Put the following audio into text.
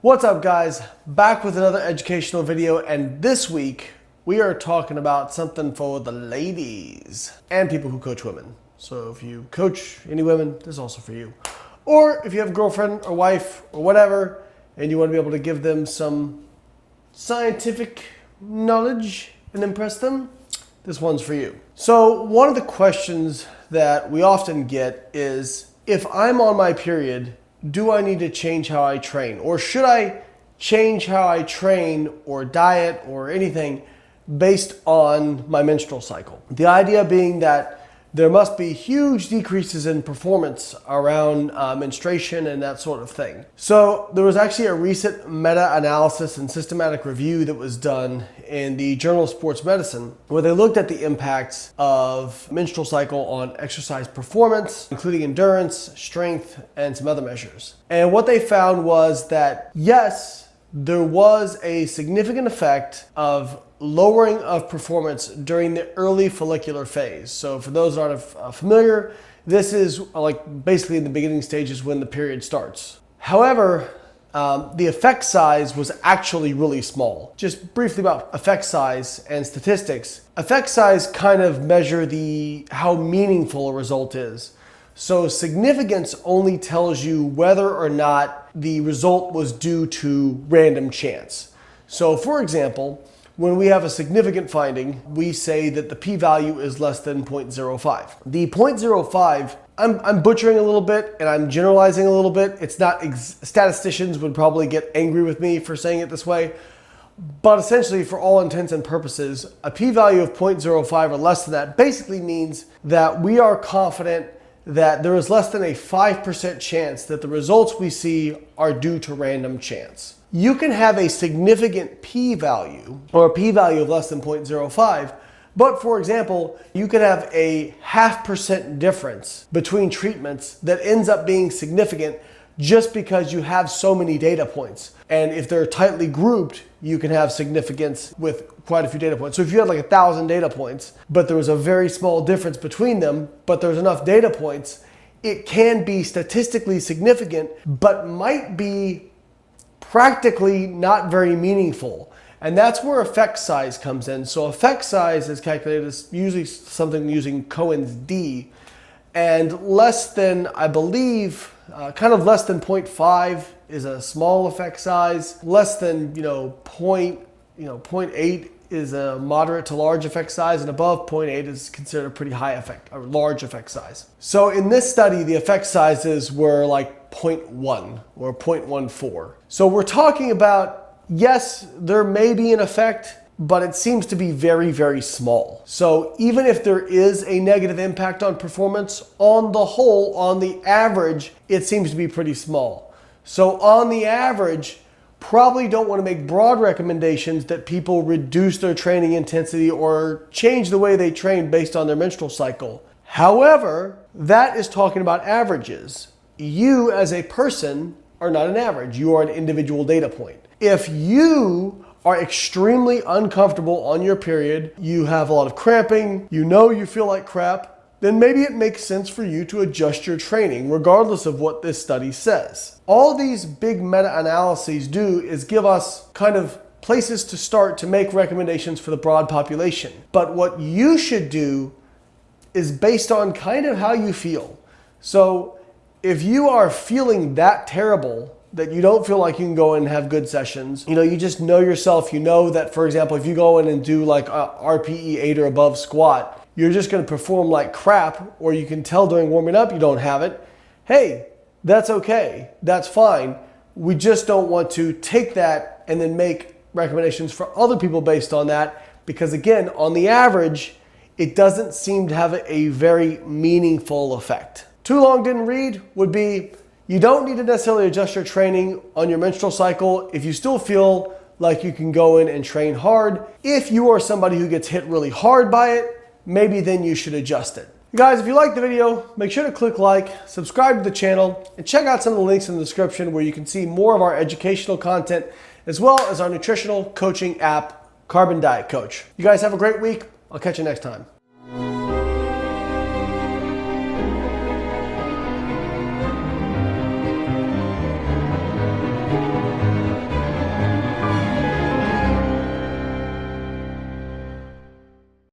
What's up, guys? Back with another educational video, and this week we are talking about something for the ladies and people who coach women. So if you coach any women, this is also for you. Or if you have a girlfriend or wife or whatever and you want to be able to give them some scientific knowledge and impress them, this one's for you. So one of the questions that we often get is, if I'm on my period, do I need to change how I train? Or should I change how I train or diet or anything based on my menstrual cycle? The idea being that there must be huge decreases in performance around menstruation and that sort of thing. So there was actually a recent meta-analysis and systematic review that was done in the Journal of Sports Medicine, where they looked at the impacts of menstrual cycle on exercise performance, including endurance, strength, and some other measures. And what they found was that, yes, there was a significant effect of lowering of performance during the early follicular phase. So for those that aren't familiar, this is like basically in the beginning stages when the period starts. However, the effect size was actually really small. Just briefly about effect size and statistics. Effect size kind of measure how meaningful a result is. So significance only tells you whether or not the result was due to random chance. So for example, when we have a significant finding, we say that the p-value is less than 0.05. The 0.05, I'm butchering a little bit and I'm generalizing a little bit. It's not, statisticians would probably get angry with me for saying it this way, but essentially for all intents and purposes, a p-value of 0.05 or less than that basically means that we are confident that there is less than a 5% chance that the results we see are due to random chance. You can have a significant p-value or a p-value of less than 0.05, but for example, you could have a 0.5% difference between treatments that ends up being significant just because you have so many data points. And if they're tightly grouped, you can have significance with quite a few data points. So if you had like 1,000 data points, but there was a very small difference between them, but there's enough data points, it can be statistically significant, but might be practically not very meaningful. And that's where effect size comes in. So effect size is calculated as usually something using Cohen's D, and less than, I believe, kind of less than 0.5 is a small effect size. Less than 0.8 is a moderate to large effect size, and above 0.8 is considered a pretty high effect, a large effect size. So in this study, the effect sizes were like 0.1 or 0.14. So we're talking about, yes, there may be an effect, but it seems to be very, very small. So even if there is a negative impact on performance, on the whole, on the average, it seems to be pretty small. So on the average, probably don't want to make broad recommendations that people reduce their training intensity or change the way they train based on their menstrual cycle. However, that is talking about averages. You as a person are not an average. You are an individual data point. If you are extremely uncomfortable on your period, you have a lot of cramping, you feel like crap, then maybe it makes sense for you to adjust your training, regardless of what this study says. All these big meta-analyses do is give us kind of places to start to make recommendations for the broad population. But what you should do is based on kind of how you feel. So if you are feeling that terrible that you don't feel like you can go in and have good sessions, you just know yourself, that, for example, if you go in and do like a RPE 8 or above squat, you're just going to perform like crap, or you can tell during warming up you don't have it. Hey, that's okay. That's fine. We just don't want to take that and then make recommendations for other people based on that, because again, on the average, it doesn't seem to have a very meaningful effect. Too long didn't read would be, you don't need to necessarily adjust your training on your menstrual cycle if you still feel like you can go in and train hard. If you are somebody who gets hit really hard by it, maybe then you should adjust it. Guys, if you liked the video, make sure to click like, subscribe to the channel, and check out some of the links in the description where you can see more of our educational content, as well as our nutritional coaching app, Carbon Diet Coach. You guys have a great week. I'll catch you next time.